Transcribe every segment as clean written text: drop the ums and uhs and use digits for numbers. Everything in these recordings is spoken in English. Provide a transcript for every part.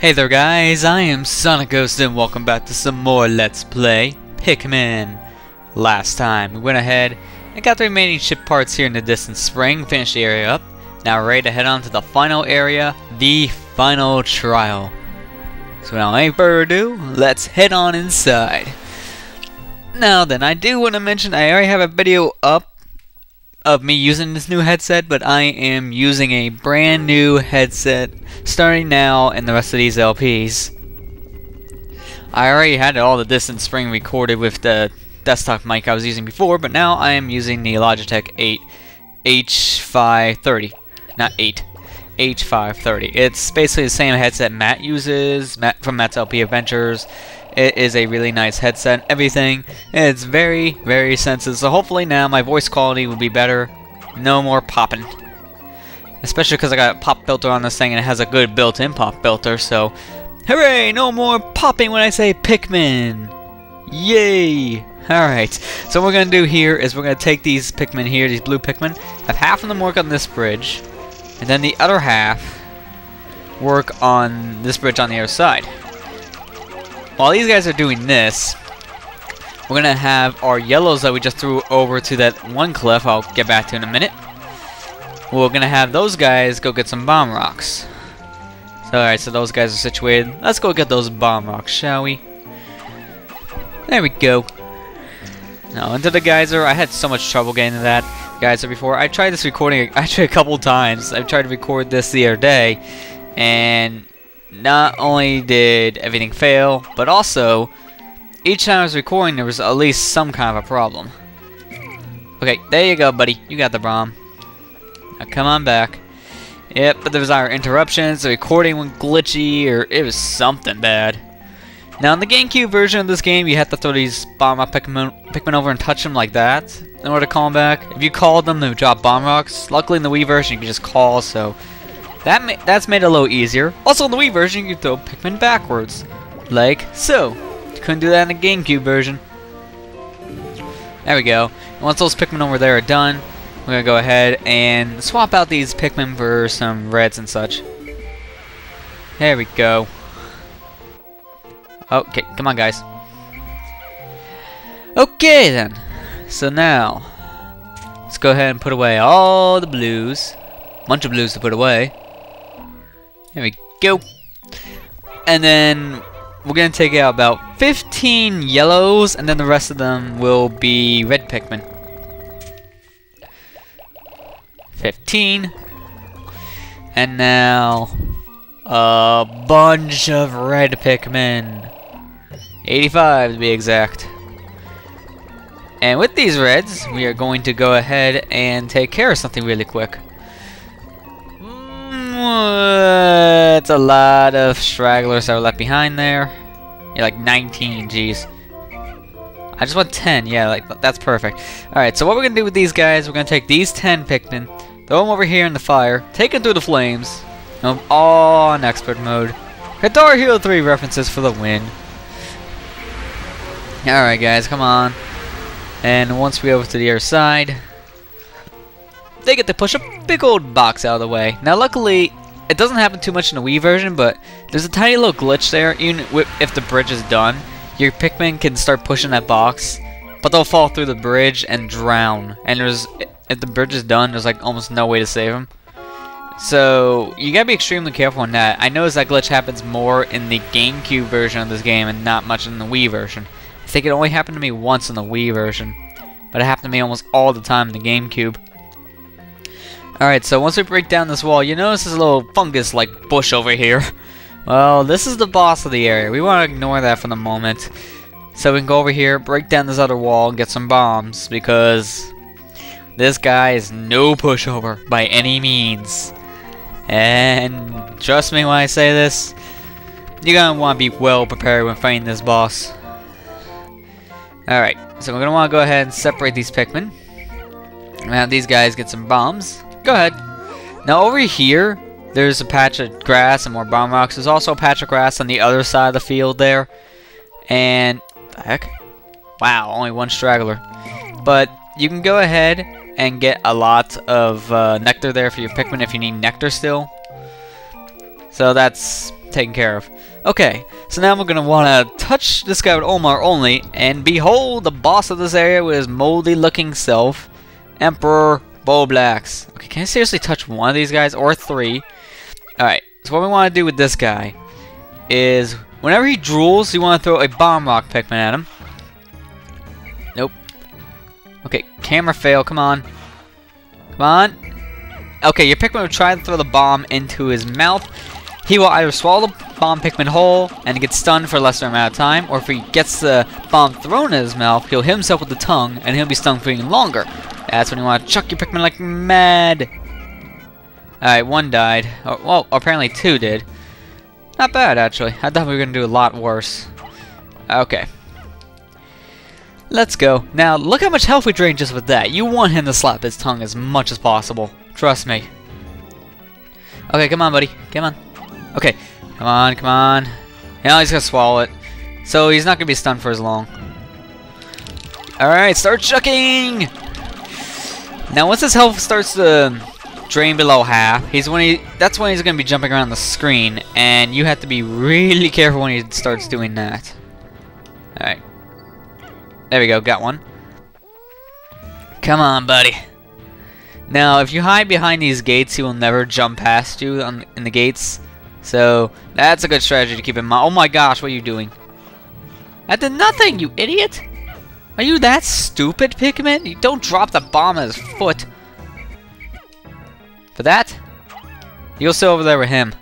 Hey there guys, I am SonicGhost and welcome back to some more Let's Play Pikmin. Last time we went ahead and got the remaining ship parts here in the distant spring, finished the area up. Now we're ready to head on to the final area, the final trial. So without any further ado, let's head on inside. Now then, I do want to mention I already have a video up of me using this new headset, but I am using a brand new headset starting now in the rest of these LPs. I already had all the distant spring recorded with the desktop mic I was using before, but now I am using the Logitech 8 H530, not 8, H530. It's basically the same headset Matt uses, from Matt's LP Adventures. It is a really nice headset, everything. It's very, very sensitive, so hopefully now my voice quality will be better. No more popping. Especially because I got a pop filter on this thing and it has a good built-in pop filter, so hooray! No more popping when I say Pikmin! Yay! Alright, so what we're going to do here is we're going to take these Pikmin here, these blue Pikmin, have half of them work on this bridge, and then the other half work on this bridge on the other side. While these guys are doing this, we're going to have our yellows that we just threw over to that one cliff I'll get back to in a minute. We're going to have those guys go get some bomb rocks. So alright, so those guys are situated. Let's go get those bomb rocks, shall we? There we go. Now into the geyser. I had so much trouble getting to that geyser before. I tried this recording actually a couple times. I tried to record this the other day, and not only did everything fail, but also each time I was recording there was at least some kind of a problem. Okay, there you go, buddy. You got the bomb. Now come on back. Yep, but there was either interruptions, the recording went glitchy, or it was something bad. Now in the GameCube version of this game, you have to throw these bomb rock Pikmin over and touch them like that in order to call them back. If you called them, they would drop bomb rocks. Luckily in the Wii version, you can just call, so that's made it a little easier. Also in the Wii version, you can throw Pikmin backwards, like so. You couldn't do that in the GameCube version. There we go. And once those Pikmin over there are done, we're gonna go ahead and swap out these Pikmin for some reds and such. There we go. Okay, come on guys. Okay then. So now, let's go ahead and put away all the blues. Bunch of blues to put away. There we go. And then we're going to take out about 15 yellows, and then the rest of them will be red Pikmin. 15. And now a bunch of red Pikmin. 85 to be exact. And with these reds, we are going to go ahead and take care of something really quick. It's a lot of stragglers that are left behind there. Yeah, like 19, jeez. I just want 10, yeah, like that's perfect. Alright, so what we're gonna do with these guys, we're gonna take these 10 Pikmin, throw them over here in the fire, take them through the flames, and all on expert mode. Guitar Hero 3 references for the win. Alright guys, come on. And once we over to the other side, they get to push a big old box out of the way. Now luckily, it doesn't happen too much in the Wii version, but there's a tiny little glitch there. Even if the bridge is done, your Pikmin can start pushing that box, but they'll fall through the bridge and drown. And if the bridge is done, there's like almost no way to save them. So you gotta be extremely careful on that. I noticed that glitch happens more in the GameCube version of this game and not much in the Wii version. I think it only happened to me once in the Wii version, but it happened to me almost all the time in the GameCube. Alright, so once we break down this wall, you notice there's a little fungus-like bush over here. Well, this is the boss of the area. We want to ignore that for the moment. So we can go over here, break down this other wall, and get some bombs, because this guy is no pushover by any means. And trust me when I say this, you're going to want to be well prepared when fighting this boss. Alright, so we're going to want to go ahead and separate these Pikmin. And have these guys get some bombs. Go ahead. Now over here, there's a patch of grass and more bomb rocks. There's also a patch of grass on the other side of the field there. And, the heck? Wow, only one straggler. But you can go ahead and get a lot of nectar there for your Pikmin if you need nectar still. So that's taken care of. Okay, so now we're going to want to touch this guy with Omar only, and behold the boss of this area with his moldy looking self, Emperor Boblax. Okay, can I seriously touch one of these guys, or three? Alright, so what we want to do with this guy is, whenever he drools, you want to throw a bomb rock Pikmin at him. Nope. Okay, camera fail, come on. Come on. Okay, your Pikmin will try to throw the bomb into his mouth. He will either swallow the bomb Pikmin whole and get stunned for a lesser amount of time, or if he gets the bomb thrown in his mouth, he'll hit himself with the tongue and he'll be stunned for even longer. That's when you want to chuck your Pikmin like mad. Alright, one died. Oh, well, apparently two did. Not bad, actually. I thought we were going to do a lot worse. Okay. Let's go. Now, look how much health we drained just with that. You want him to slap his tongue as much as possible. Trust me. Okay, come on, buddy. Come on. Okay. Come on, come on. Now he's going to swallow it. So he's not going to be stunned for as long. Alright, start chucking! Now, once his health starts to drain below half, that's when he's going to be jumping around the screen, and you have to be really careful when he starts doing that. Alright. There we go, got one. Come on, buddy. Now, if you hide behind these gates, he will never jump past you in the gates. So, that's a good strategy to keep in mind. Oh my gosh, what are you doing? That did nothing, you idiot! Are you that stupid, Pikmin? You don't drop the bomb at his foot. For that, you'll sit over there with him.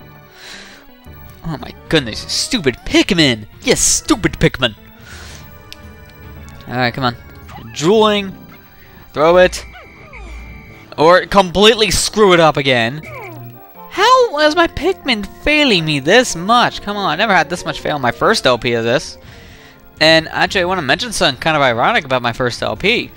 Oh my goodness, stupid Pikmin! Yes, stupid Pikmin! Alright, come on. Drooling. Throw it. Or completely screw it up again. How was my Pikmin failing me this much? Come on, I never had this much fail in my first LP of this. And actually, I want to mention something kind of ironic about my first LP.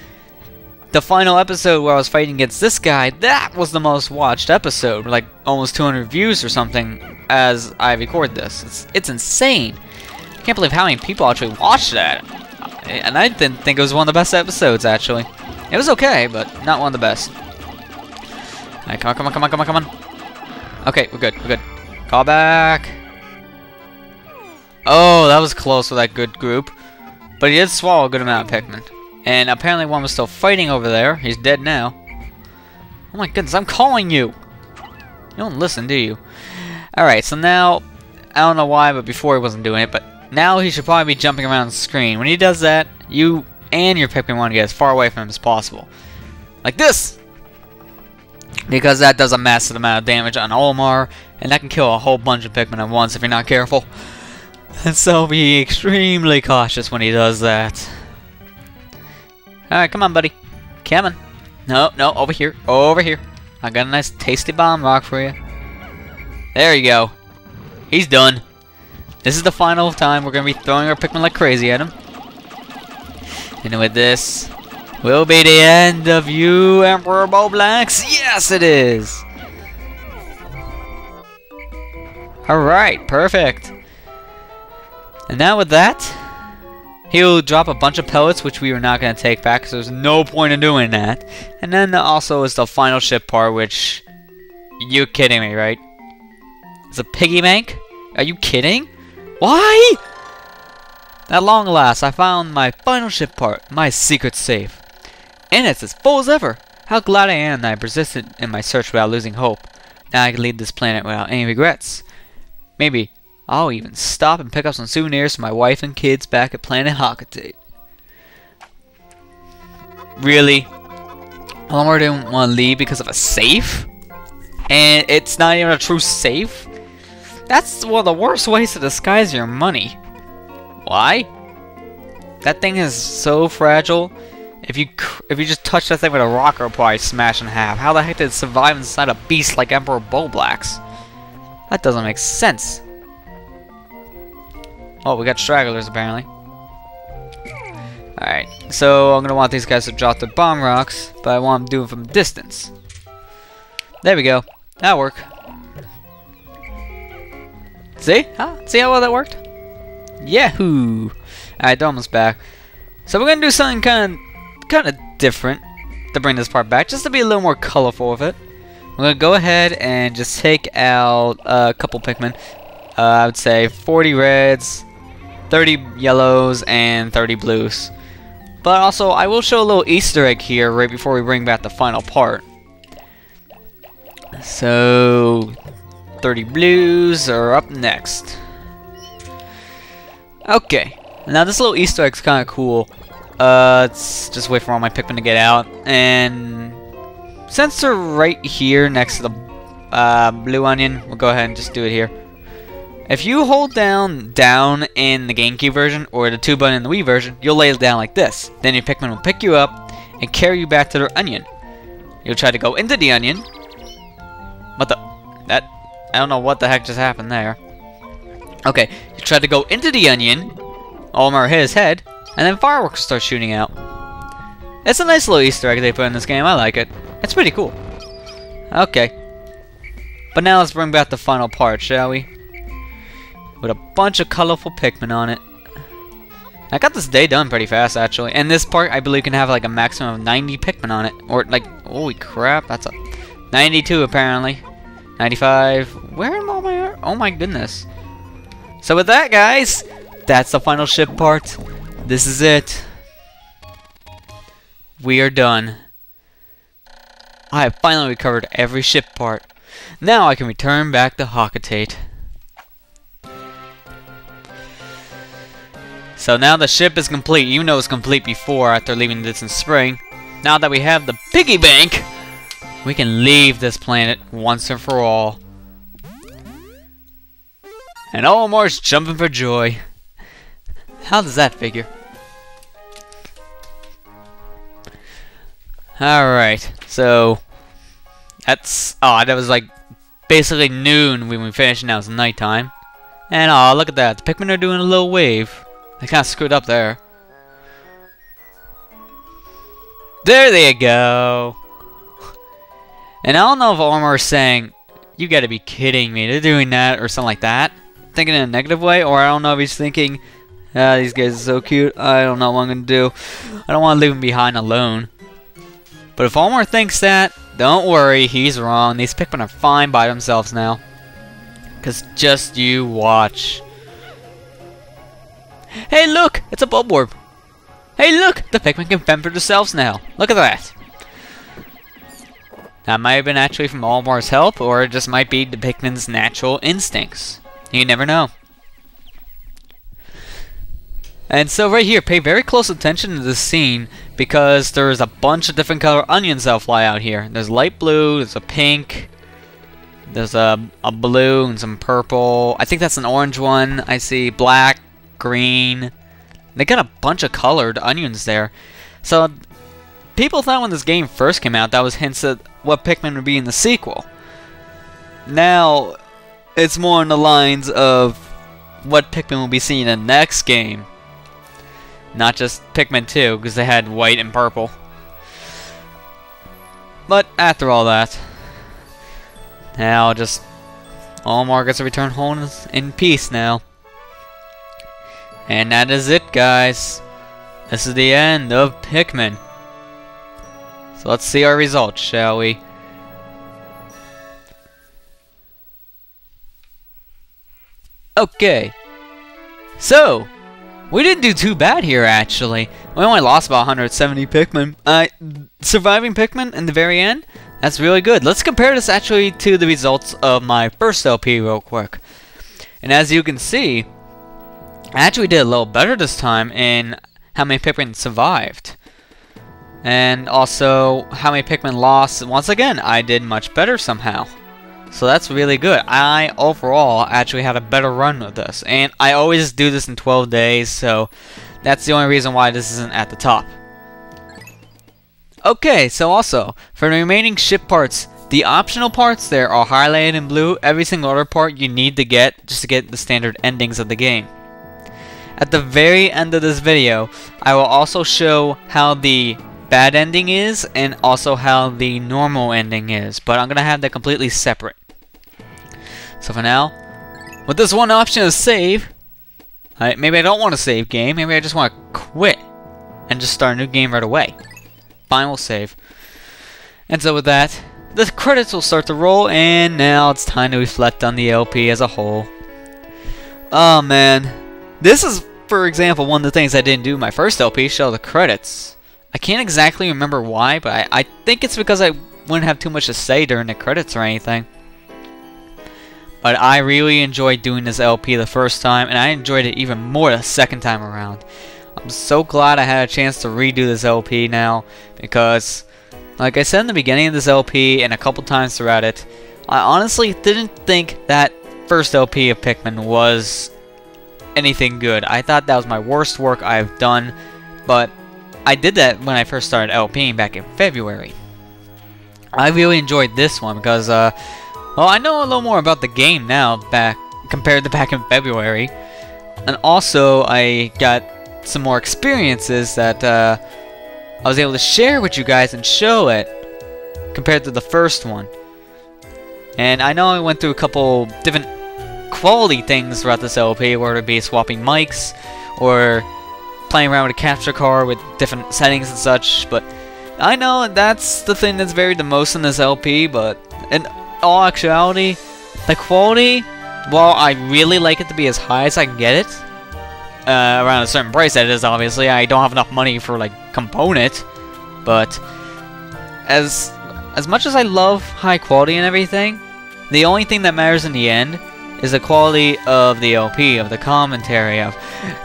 The final episode where I was fighting against this guy, that was the most watched episode. Like, almost 200 views or something as I record this. It's insane. I can't believe how many people actually watched that. And I didn't think it was one of the best episodes, actually. It was okay, but not one of the best. Alright, come on, come on, come on, come on, come on. Okay, we're good, we're good. Call back. Oh, that was close with that good group. But he did swallow a good amount of Pikmin. And apparently one was still fighting over there. He's dead now. Oh my goodness, I'm calling you! You don't listen, do you? Alright, so now, I don't know why, but before he wasn't doing it, but now he should probably be jumping around the screen. When he does that, you and your Pikmin want to get as far away from him as possible. Like this! Because that does a massive amount of damage on Olimar, and that can kill a whole bunch of Pikmin at once if you're not careful. And so be extremely cautious when he does that. Alright, come on, buddy. Come on. No, no, over here. Over here. I got a nice tasty bomb rock for you. There you go. He's done. This is the final time we're going to be throwing our Pikmin like crazy at him. And with this, will be the end of you, Emperor Boblax. Yes, it is. Alright, perfect. And now with that, he'll drop a bunch of pellets, which we were not going to take back, because there's no point in doing that. And then also is the final ship part, which... You're kidding me, right? It's a piggy bank? Are you kidding? Why? At long last, I found my final ship part, my secret safe. And it's as full as ever. How glad I am that I persisted in my search without losing hope. Now I can leave this planet without any regrets. Maybe I'll even stop and pick up some souvenirs for my wife and kids back at Planet Hockatate. Really? Olimar didn't want to leave because of a safe? And it's not even a true safe? That's one of the worst ways to disguise your money. Why? That thing is so fragile. If you just touch that thing with a rock, it'll probably smash in half. How the heck did it survive inside a beast like Emperor Boblax? That doesn't make sense. Oh, we got stragglers apparently. Alright, so I'm gonna want these guys to drop their bomb rocks, but I want them to do it from a distance. There we go. That'll work. See? Huh? See how well that worked? Yahoo! Alright, they're almost back. So we're gonna do something kind of different to bring this part back, just to be a little more colorful with it. We're gonna go ahead and just take out a couple Pikmin. I would say 40 reds, 30 yellows, and 30 blues. But also, I will show a little Easter egg here right before we bring back the final part. So, 30 blues are up next. Okay, now this little Easter egg's kind of cool. Let's just wait for all my Pikmin to get out, and since they're right here next to the blue onion, we'll go ahead and just do it here. If you hold down in the GameCube version or the 2 button in the Wii version, you'll lay it down like this. Then your Pikmin will pick you up and carry you back to their onion. You'll try to go into the onion. What the? I don't know what the heck just happened there. Okay, you try to go into the onion. Olimar hit his head, and then fireworks start shooting out. It's a nice little Easter egg they put in this game. I like it. It's pretty cool. Okay. But now let's bring back the final part, shall we? With a bunch of colorful Pikmin on it. I got this day done pretty fast, actually. And this part, I believe, can have like a maximum of 90 Pikmin on it. Or like, holy crap, that's a 92 apparently. 95. Where am all my? Oh my goodness. So with that, guys, that's the final ship part. This is it. We are done. I have finally recovered every ship part. Now I can return back to Hockatate. So now the ship is complete, even though it was complete before after leaving this in spring. Now that we have the piggy bank, we can leave this planet once and for all. And Olimar's jumping for joy. How does that figure? Alright, so that's that was like basically noon when we finished, and now it's nighttime. And look at that, the Pikmin are doing a little wave. They kinda screwed up there. There they go. And I don't know if Olimar is saying, you gotta be kidding me, they're doing that or something like that. Thinking in a negative way, or I don't know if he's thinking, these guys are so cute, I don't know what I'm gonna do. I don't want to leave them behind alone. But if Olimar thinks that, don't worry, he's wrong. These Pikmin are fine by themselves now. Cause just you watch. Hey look! It's a Bulborb! Hey look! The Pikmin can fend for themselves now. Look at that! That might have been actually from Olimar's help, or it just might be the Pikmin's natural instincts. You never know. And so right here, pay very close attention to this scene, because there's a bunch of different color onions that'll fly out here. There's light blue, there's a pink, there's a blue and some purple. I think that's an orange one. I see black, green. They got a bunch of colored onions there. So people thought when this game first came out that was hints at what Pikmin would be in the sequel. Now it's more on the lines of what Pikmin will be seeing in the next game. Not just Pikmin 2, because they had white and purple. But after all that, now just Olimar gets to return home in peace now. And that is it, guys. This is the end of Pikmin. So let's see our results, shall we? Okay. So, we didn't do too bad here, actually. We only lost about 170 Pikmin. Surviving Pikmin in the very end, that's really good. Let's compare this actually to the results of my first LP real quick. And as you can see, I actually did a little better this time in how many Pikmin survived. And also, how many Pikmin lost. Once again, I did much better somehow. So that's really good. I, overall, actually had a better run with this. And I always do this in 12 days, so that's the only reason why this isn't at the top. Okay, so also, for the remaining ship parts, the optional parts there are highlighted in blue. Every single other part you need to get just to get the standard endings of the game. At the very end of this video, I will also show how the bad ending is and also how the normal ending is, but I'm gonna have that completely separate. So for now, with this one option of save, maybe I don't want to save game, maybe I just want to quit and just start a new game right away. Fine, we'll save. And so with that, the credits will start to roll, and now it's time to reflect on the LP as a whole. Oh man, this is, for example, one of the things I didn't do in my first LP, show the credits. I can't exactly remember why, but I think it's because I wouldn't have too much to say during the credits or anything. But I really enjoyed doing this LP the first time, and I enjoyed it even more the second time around. I'm so glad I had a chance to redo this LP now, because, like I said in the beginning of this LP and a couple times throughout it, I honestly didn't think that first LP of Pikmin was anything good. I thought that was my worst work I've done, but I did that when I first started LPing back in February. I really enjoyed this one because, well, I know a little more about the game now compared to back in February. And also, I got some more experiences that I was able to share with you guys and show it compared to the first one. And I know I went through a couple different quality things throughout this LP, whether it be swapping mics or playing around with a capture card with different settings and such, but I know that's the thing that's varied the most in this LP. But in all actuality, the quality, while I really like it to be as high as I can get it, around a certain price that is, obviously, I don't have enough money for, like, component, but as much as I love high quality and everything, the only thing that matters in the end is the quality of the LP, of the commentary, of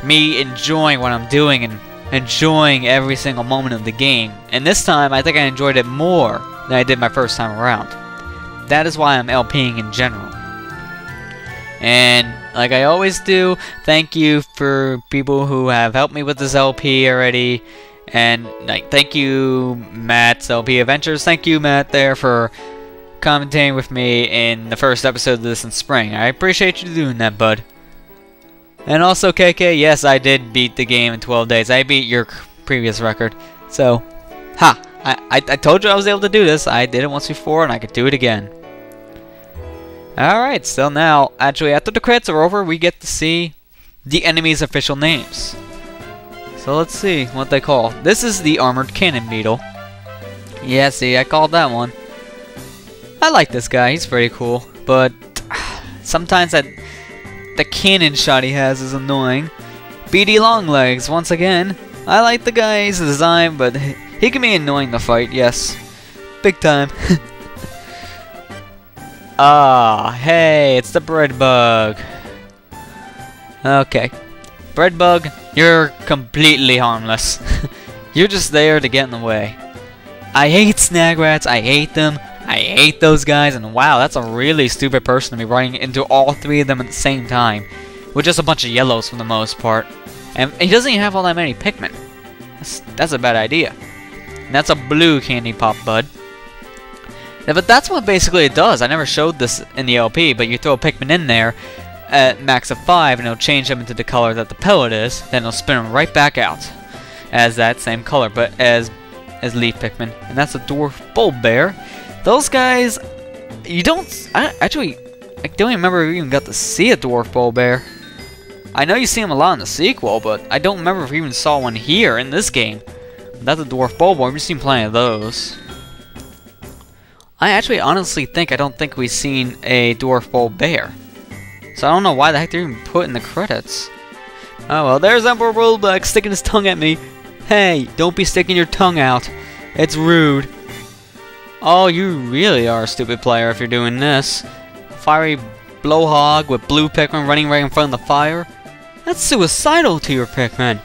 me enjoying what I'm doing and enjoying every single moment of the game. And this time, I think I enjoyed it more than I did my first time around. That is why I'm LPing in general. And like I always do, thank you for people who have helped me with this LP already. And like, thank you, Matt's LP Adventures. Thank you, Matt, there for commentating with me in the first episode of this in spring. I appreciate you doing that, bud. And also, KK, yes, I did beat the game in 12 days. I beat your previous record. So, I told you I was able to do this. I did it once before, and I could do it again. Alright, so now, actually, after the credits are over, we get to see the enemy's official names. So let's see what they call. This is the Armored Cannon Beetle. Yeah, see, I called that one. I like this guy, he's pretty cool, but sometimes the cannon shot he has is annoying. Beady Longlegs, once again. I like the guy's design, but he can be annoying to fight, yes. Big time. Ah, hey, it's the bread bug. Okay. Bread bug, you're completely harmless. You're just there to get in the way. I hate snag rats, I hate them. I hate those guys, and wow, that's a really stupid person to be running into all three of them at the same time. With just a bunch of yellows for the most part. And he doesn't even have all that many Pikmin. That's a bad idea. And that's a blue candy pop, bud. Yeah, but that's what basically it does. I never showed this in the LP, but you throw a Pikmin in there at max of 5, and it'll change them into the color that the pellet is, then it'll spin them right back out as that same color, but as leaf Pikmin. And that's a dwarf bulbbear. Those guys, I don't even remember if we even got to see a dwarf bulbbear. I know you see them a lot in the sequel, but I don't remember if we even saw one here in this game. That's a dwarf bulbbear. We've seen plenty of those. I actually honestly I don't think we've seen a dwarf bulbbear. So I don't know why the heck they're even put in the credits. Oh well, there's Emperor Rollback sticking his tongue at me. Hey, don't be sticking your tongue out. It's rude. Oh, you really are a stupid player if you're doing this. Fiery blowhog with blue Pikmin running right in front of the fire. That's suicidal to your Pikmin.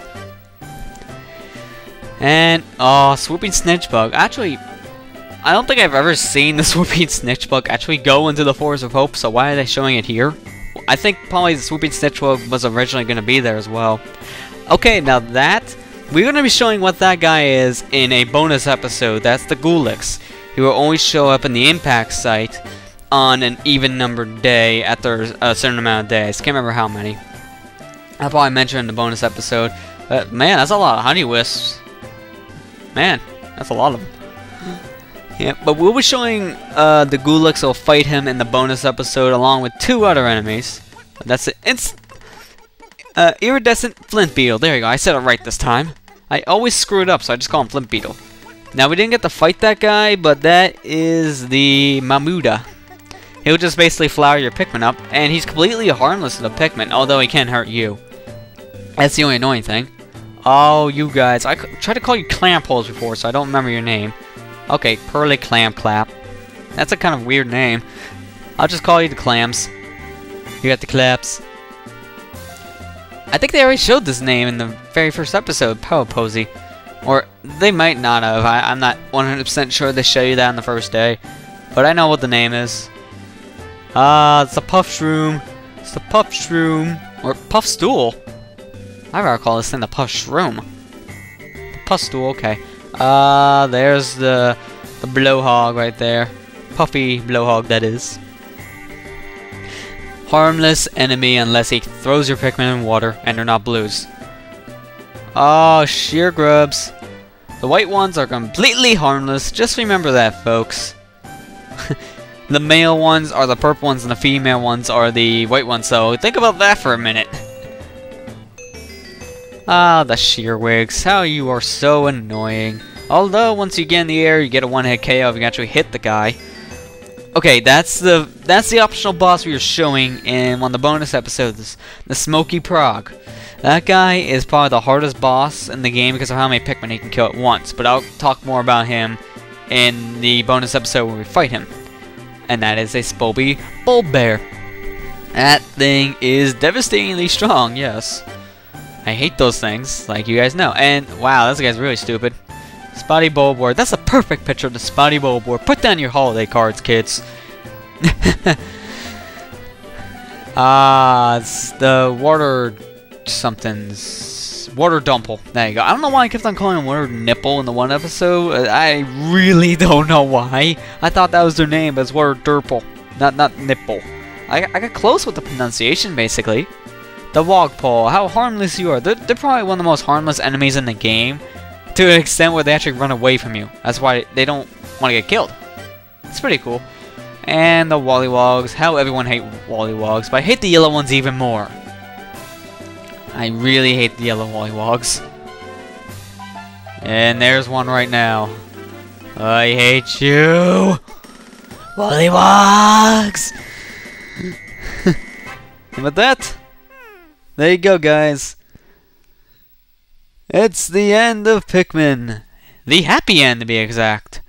And, oh, Swooping Snitchbug. Actually, I don't think I've ever seen the Swooping Snitchbug actually go into the Forest of Hope, so why are they showing it here? I think probably the Swooping Snitchbug was originally going to be there as well. Okay, now that, we're going to be showing what that guy is in a bonus episode. That's the Gulix. He will only show up in the impact site on an even numbered day after a certain amount of days. Can't remember how many. I'll probably mention in the bonus episode. But man, that's a lot of honey wisps. Man, that's a lot of them. Yeah, but we'll be showing the Gulix will fight him in the bonus episode along with 2 other enemies. That's it. It's Iridescent Flint Beetle. There you go. I said it right this time. I always screw it up, so I just call him Flint Beetle. Now, we didn't get to fight that guy, but that is the Mamuda. He'll just basically flower your Pikmin up, and he's completely harmless to the Pikmin, although he can hurt you. That's the only annoying thing. Oh, you guys. I tried to call you Clampholes before, so I don't remember your name. Okay, Pearly Clam Clap. That's a kind of weird name. I'll just call you the Clams. You got the claps. I think they already showed this name in the very first episode, Power Posey. Or they might not have. I'm not 100% sure they show you that on the first day. But I know what the name is. It's the Puff Shroom. It's the Puff Shroom. Or Puff Stool. I gotta call this thing the Puff Shroom. The Puff Stool, okay. There's the Blowhog right there. Puffy Blowhog, that is. Harmless enemy unless he throws your Pikmin in water and they're not blues. Oh, sheer grubs. The white ones are completely harmless. Just remember that, folks. The male ones are the purple ones and the female ones are the white ones. So think about that for a minute. Ah, the shearwigs. How you are so annoying. Although, once you get in the air, you get a one-hit KO if you actually hit the guy. Okay, that's the optional boss we were showing in one of the bonus episodes, the Smoky Prog. That guy is probably the hardest boss in the game because of how many Pikmin he can kill at once, but I'll talk more about him in the bonus episode where we fight him. And that is a Spoby Bulbbear. That thing is devastatingly strong, yes. I hate those things, like you guys know. And, wow, this guy's really stupid. Spotty Bulbboar. That's a perfect picture of the Spotty Bulbboar. Put down your holiday cards, kids. It's the water something's water dumple. There you go. I don't know why I kept on calling him water nipple in the one episode. I really don't know why. I thought that was their name, but it's water durple, not nipple. I got close with the pronunciation, basically. The Wogpole. How harmless you are. They're probably one of the most harmless enemies in the game. To an extent where they actually run away from you. That's why they don't want to get killed. It's pretty cool. And the Wollywogs. How everyone hates Wollywogs, but I hate the yellow ones even more. I really hate the yellow Wollywogs. And there's one right now. I hate you, Wollywogs! And with that, there you go, guys. It's the end of Pikmin. The happy end, to be exact.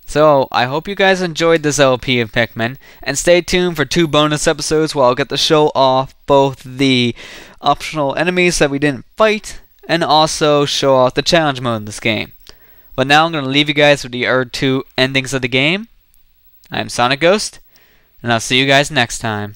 So, I hope you guys enjoyed this LP of Pikmin, and stay tuned for 2 bonus episodes where I'll get to show off both the optional enemies that we didn't fight, and also show off the challenge mode in this game. But now I'm going to leave you guys with the other 2 endings of the game. I'm SonicGhost, and I'll see you guys next time.